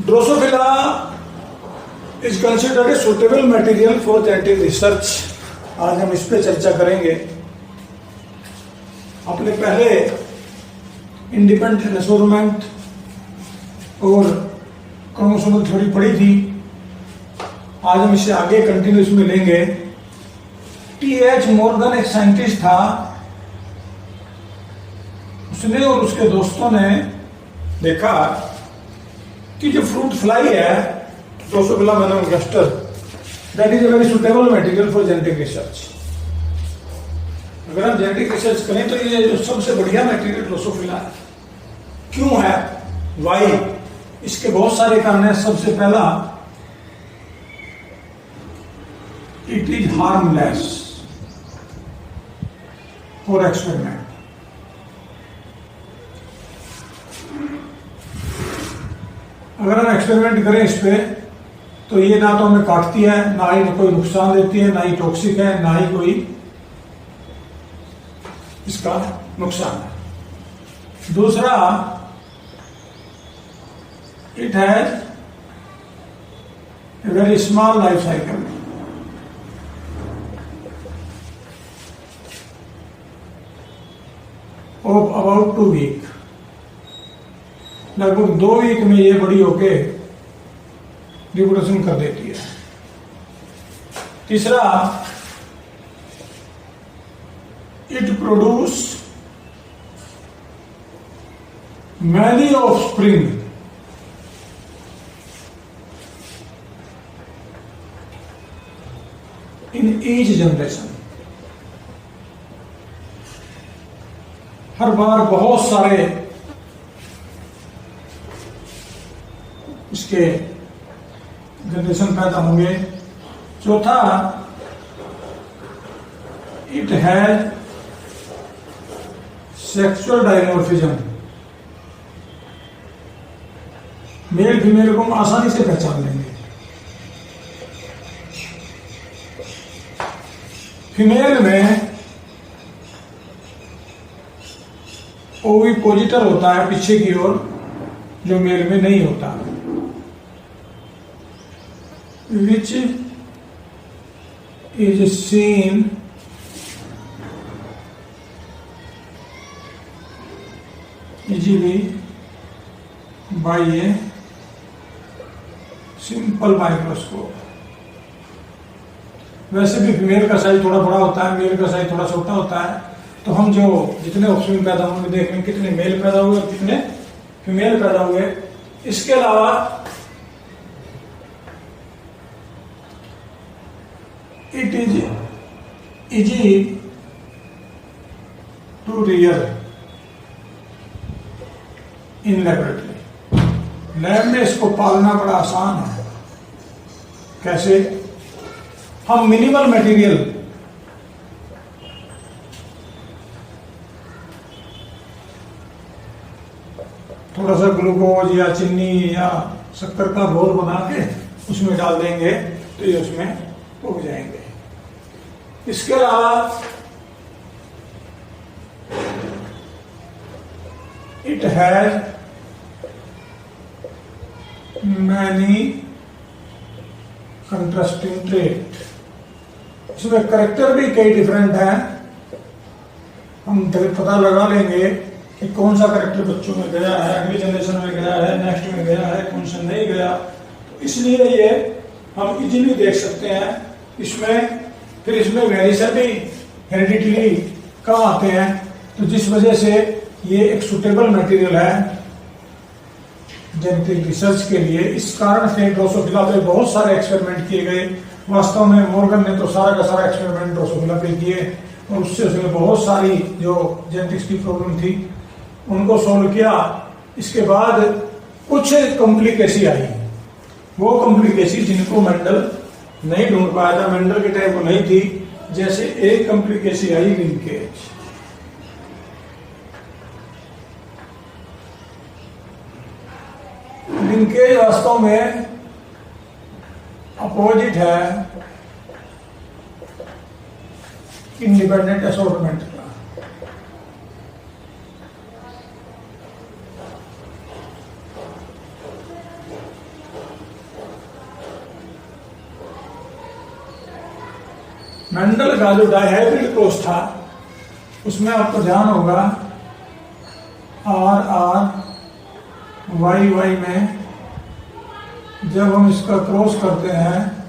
Drosophila is considered a suitable material for genetic research. आज हम इस पे चर्चा करेंगे। अपने पहले इंडिपेंडेंट एसोर्टमेंट और क्रोमोसोमल थ्योरी पढ़ी थी। आज हम इसे आगे कंटिन्यूस में लेंगे। टी.एच. मॉर्गन एक साइंटिस्ट था। उसने और उसके दोस्तों ने देखा कि जो फ्रूट फ्लाई है Drosophila melanogaster, that is a very suitable material for genetic research. अगर हम जेनेटिक रिसर्च करें तो ये जो सबसे बढ़िया मटेरियल ड्रोसोफिला है। क्यों है? वाई? इसके बहुत सारे कारण हैं। सबसे पहला, it is harmless for experiment. अगर हम एक्सपेरिमेंट करें इस पे तो ये ना तो हमें काटती है, ना ही कोई नुकसान देती है, ना ही टॉक्सिक है, ना ही कोई इसका नुकसान है। दूसरा, it has a very small life cycle. Of about 2 week. लगभग 2 वीक में ये बड़ी होके रिप्रोडक्शन कर देती है। तीसरा, it produce many offspring in each generation. हर बार बहुत सारे इसके जनरेशन पैदा होंगे। चौथा, it has sexual dimorphism. Male female को हम आसानी से पहचान लेंगे। फीमेल में ओविपोजिटर होता है पीछे की ओर, जो मेल में नहीं होता, which is seen easily by a simple microscope। वैसे भी फीमेल का साइज थोड़ा बड़ा होता है, मेल का साइज थोड़ा छोटा होता है। तो हम जो जितने ऑप्शन पैदा होंगे देखेंगे कितने मेल पैदा हुए और कितने फीमेल पैदा हुए। इसके अलावा it is easy to rear in laboratory. Lab में इसको पालना बड़ा आसान है। कैसे? हम मिनिमल मटेरियल थोड़ा सा ग्लूकोज या चीनी या शक्कर का घोल बना के उसमें डाल देंगे तो ये उसमें उग जाएंगे। इसके अलावा it has many contrasting trait. इसमें करेक्टर भी कई डिफरेंट हैं। हम पता लगा लेंगे कि कौन सा करेक्टर बच्चों में गया है, अगली जनरेशन में गया है, नेक्स्ट में गया है, कौन सा नहीं गया। तो इसलिए ये हम इजीली देख सकते हैं। इसमें फिर इसमें वेरिएशन भी हेरिडिटरी कम आते हैं, तो जिस वजह से ये एक सुटेबल मटेरियल है जेनेटिक रिसर्च के लिए। इस कारण से ड्रोसोफिला पे बहुत सारे एक्सपेरिमेंट किए गए। वास्तव में मॉर्गन ने तो सारा का सारा एक्सपेरिमेंट ड्रोसोफिला पे किए और उससे उसने बहुत सारी जो जेनेटिक्स की प्रॉब्लम थी उनको सॉल्व किया। इसके बाद कुछ कॉम्प्लिकेसी आई। वो कॉम्प्लिकेसी जिनको मेंडल नहीं ढूंढ पाया था, मेंडल के टाइम को नहीं थी। जैसे एक कॉम्प्लिकेसी आई लिंकेज। लिंकेज वास्तव में अपोजिट है इंडिपेंडेंट असॉर्टमेंट का। मेंडल का जो डायहाइब्रिड क्रॉस था उसमें आपको ध्यान होगा आर आर वाई वाई में जब हम इसका क्रॉस करते हैं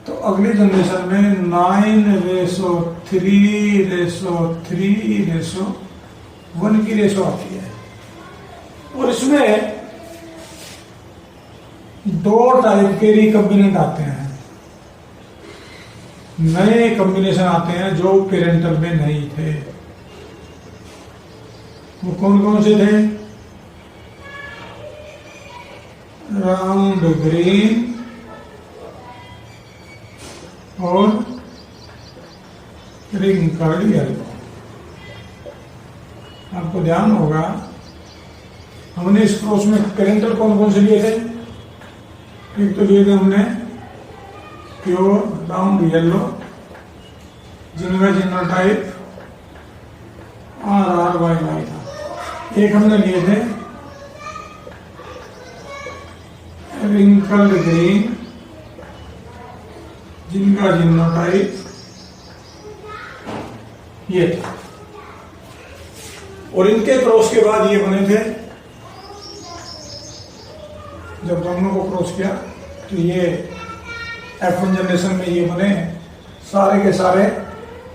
तो अगली जनरेशन में 9:3:3:1 की रेशो आती है। और इसमें 2 टाइप के रिकम्बिनेंट आते हैं, नए कॉम्बिनेशन आते हैं जो पेरेंटल में नहीं थे। वो कौन कौन से थे? राउंड ग्रीन और रिंकल्ड येलो। आपको ध्यान होगा हमने इस क्रॉस में पेरेंटल कौन कौन से लिए थे? एक तो लिए थे हमने प्योर राउंड येलो जिनका जीनोटाइप RRYY था। एक हमने लिए थे रिंकल्ड ग्रीन जिनका जीनोटाइप ये था। और इनके क्रॉस के बाद ये बने थे, जब दोनों को क्रॉस किया तो ये F1 जनरेशन में ये बने सारे के सारे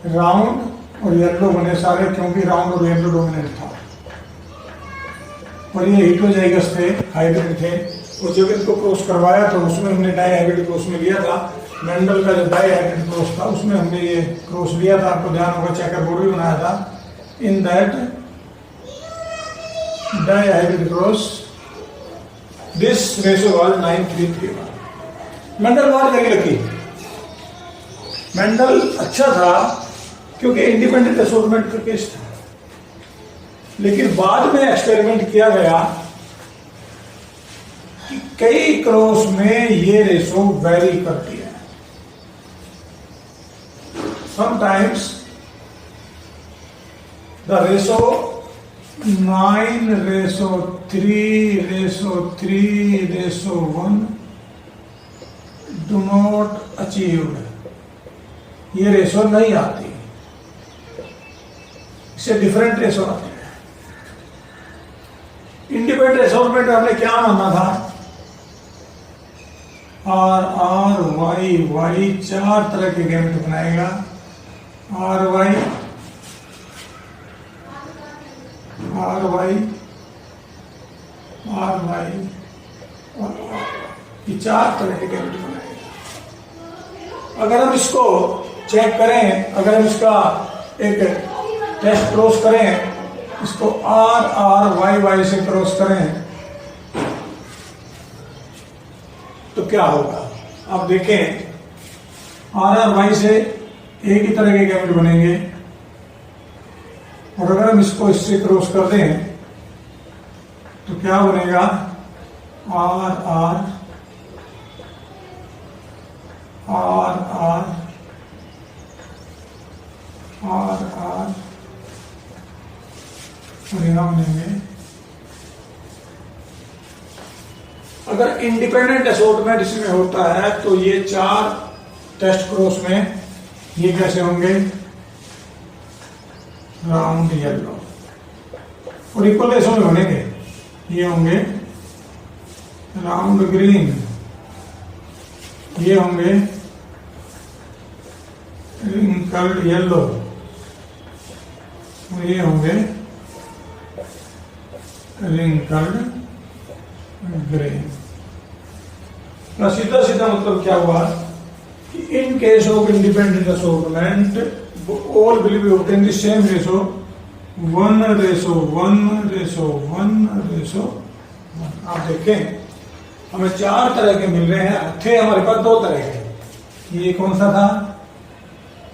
राउंड और येलो बने सारे, क्योंकि राउंड और येलो डोमिनेंट था। और ये हेटेरोजाइगस थे, हाइब्रिड थे। और जब इनको क्रॉस करवाया तो उसमें हमने डायहाइब्रिड क्रॉस में लिया था। मेंडल का जो डायहाइब्रिड क्रॉस था उसमें हमने ये क्रॉस लिया था। आपको ध्यान होगा चेकर बोर्ड भी बनाया था। In that dihybrid cross this ratio was 9:3:1। Mendel was very lucky. Mendel अच्छा था क्योंकि इंडिपेंडेंट असोर्टमेंट का केस था, लेकिन बाद में एक्सपेरिमेंट किया गया कि कई क्रॉस में ये रेशो वेरी करती है। Sometimes the ratio 9:3:3:1 do not achieved. ये रेशो नहीं आती, इससे डिफरेंट रेशो आती है। इंडिपेंडेंट असोर्टमेंट हमने क्या माना था? आर आर वाई वाई 4 तरह के गैमेट बनाएगा। R Y R Y R Y और ये 4 तरह के गैमेट बनाएगा। अगर हम इसको चेक करें, अगर हम इसका एक टेस्ट क्रॉस करें, इसको आर आर वाई वाई से क्रॉस करें तो क्या होगा? आप देखें आर आर वाई से एक ही तरह के गैमेट बनेंगे। और अगर हम इसको इससे क्रॉस कर दें तो क्या बनेगा? R R R R R R और यहां बनेंगे। अगर इंडिपेंडेंट असोर्टमेंट इसमें होता है तो ये 4 टेस्ट क्रॉस में ये कैसे होंगे? Round yellow. और इक्वल रेशो में बनेंगे। ये होंगे राउंड ग्रीन, ये होंगे रिंकल्ड येलो और ये होंगे रिंकल्ड ग्रीन। सीधा सीधा मतलब क्या हुआ कि in case of independent assortment all will be obtained the same ratio 1:1:1:1। आप देखें हमें 4 तरह के मिल रहे हैं, थे हमारे पास 2 तरह के। ये कौन सा था?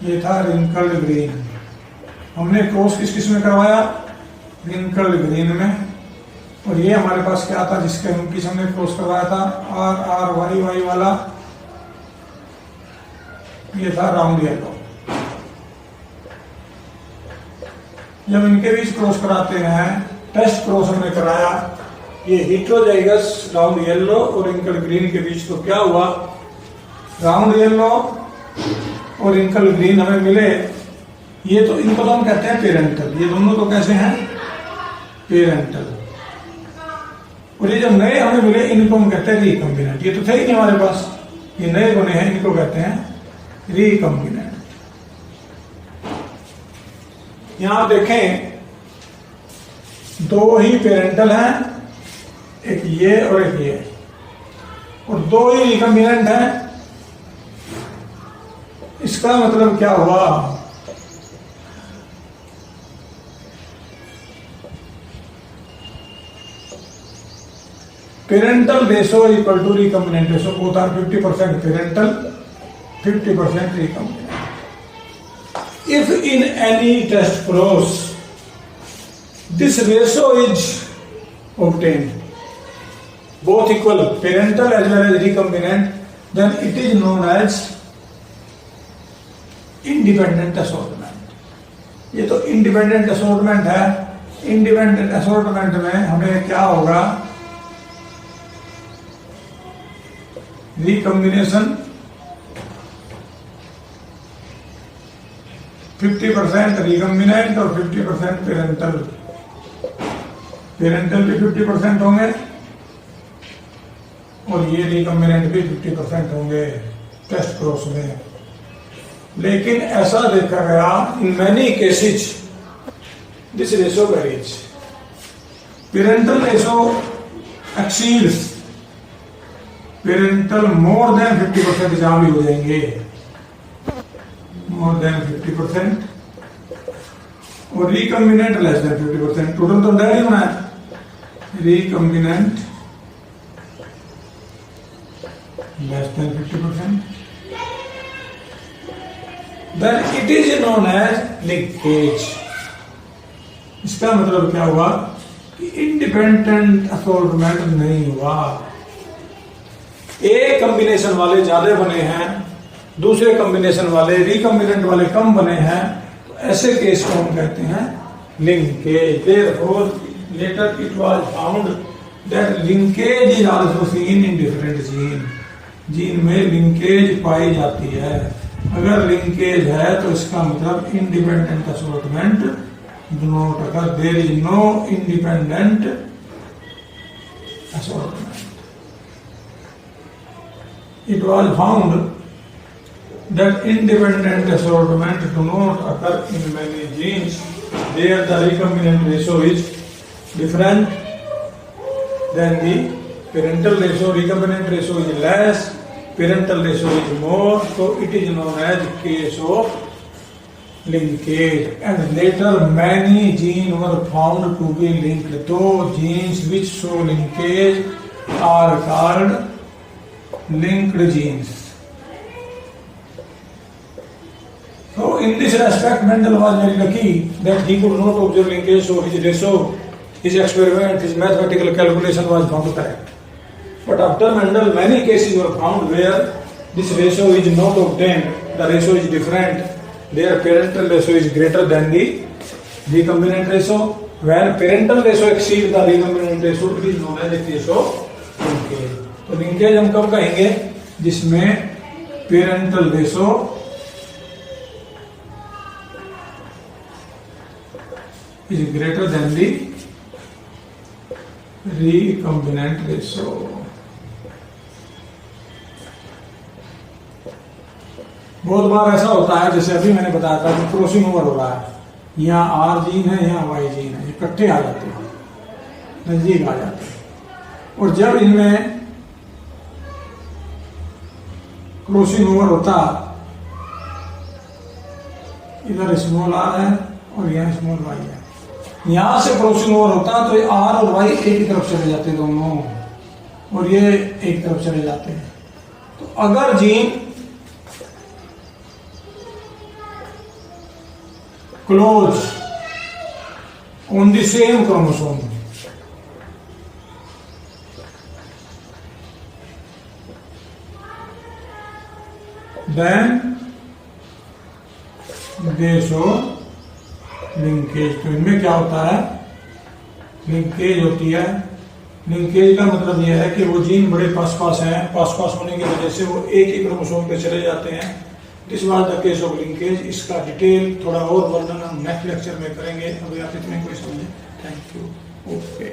ये था रिंकल्ड ग्रीन। हमने क्रॉस किस में करवाया? रिंकल्ड ग्रीन में। और ये हमारे पास क्या था जिसके हमने क्रॉस करवाया था? आर आर वाई वाई वाला, ये था राउंड येलो। जब इनके बीच क्रॉस कराते हैं, टेस्ट क्रॉस हमने कराया ये हेटेरोजाइगस राउंड येलो और रिंकल्ड ग्रीन के बीच, तो क्या हुआ? राउंड येलो और रिंकल ग्रीन हमें मिले, ये तो इनको तो हम कहते हैं पेरेंटल, ये दोनों तो कैसे हैं पेरेंटल। और ये जो नए हमें मिले इनको हम कहते हैं रिकम्बिनेंट। ये तो थे ही नहीं हमारे पास, ये नए बने हैं, इनको कहते हैं रिकम्बिनेंट। यहां आप देखें दो ही पेरेंटल हैं, एक ये और एक ये, और दो ही रिकम्बिनेंट हैं। इसका मतलब क्या हुआ, parental ratio equal to recombinant ratio, both are 50% parental 50% recombinant. If in any test process this ratio is obtained, both equal parental as well as recombinant, then it is known as independent assortment. ये तो independent assortment है। independent assortment में हमें क्या होगा, recombination 50% recombinant और 50% parental. Parental भी 50% होंगे और ये रिकम्बिनेंट भी 50% होंगे टेस्ट प्रोसेस में। लेकिन ऐसा देखा गया in many cases this ratio varies, parental ratio exceeds parental more than 50%, जहां भी हो जाएंगे मोर देन 50%, और रिकम्बिनेंट लेस देन 50%। टोटल तो डैड ही होना है, recombinant less than 50%, then it is known as linkage. इसका मतलब क्या हुआ कि इंडिपेंडेंट असॉर्टमेंट नहीं हुआ। एक कॉम्बिनेशन वाले ज्यादा बने हैं, दूसरे कॉम्बिनेशन वाले रिकम्बिनेंट वाले कम बने हैं, तो ऐसे केस को हम कहते हैं linkage. Therefore, later it was found that linkage is also seen in different gene. Gene में लिंकेज पाई जाती है। अगर लिंकेज है तो इसका मतलब independent assortment do not occur, there is no independent assortment. It was found that independent assortment do not occur in many genes. There the recombinant ratio is different than the parental ratio. Recombinant ratio is less, parental ratio is more, so it is known as case of linkage. And later many genes were found to be linked. Those genes which show linkage are called linked genes. So in this respect Mendel was very lucky that he could not observe linkage, so his ratio, his experiment, his mathematical calculation was found correct. But after Mendel many cases were found where this ratio is not obtained, the ratio is different, their parental ratio is greater than the recombinant ratio. When parental ratio exceeds the recombinant ratio, it is known as a case of linkage. तो linkage हम कब कहेंगे, जिसमें parental ratio is greater than the recombinant ratio. बहुत बार ऐसा होता है, जैसे अभी मैंने बताया था कि क्रॉसिंग ओवर हो रहा है, यहाँ आर जीन है, यहाँ वाई जीन है, इकट्ठे आ जाते हैं, नजदीक आ जाते हैं। और जब इनमें क्रॉसिंग ओवर होता, इधर स्मॉल आर है और यहाँ स्मॉल वाई है, यहां से क्रॉसिंग ओवर होता तो आर और वाई एक ही तरफ चले जाते दोनों, और ये एक तरफ चले जाते हैं। तो अगर gene close on the same chromosome, then they show linkage। तो इनमें क्या होता है, लिंकेज होती है। लिंकेज का मतलब यह है कि वो जीन बड़े पास पास हैं, पास पास होने की वजह से वो एक ही क्रोमोसोम पे चले जाते हैं, this was the case of linkage. इसका डिटेल थोड़ा और वर्णन हम नेक्स्ट लेक्चर में करेंगे। अभी आप इतने को समझें। Thank you. ओके।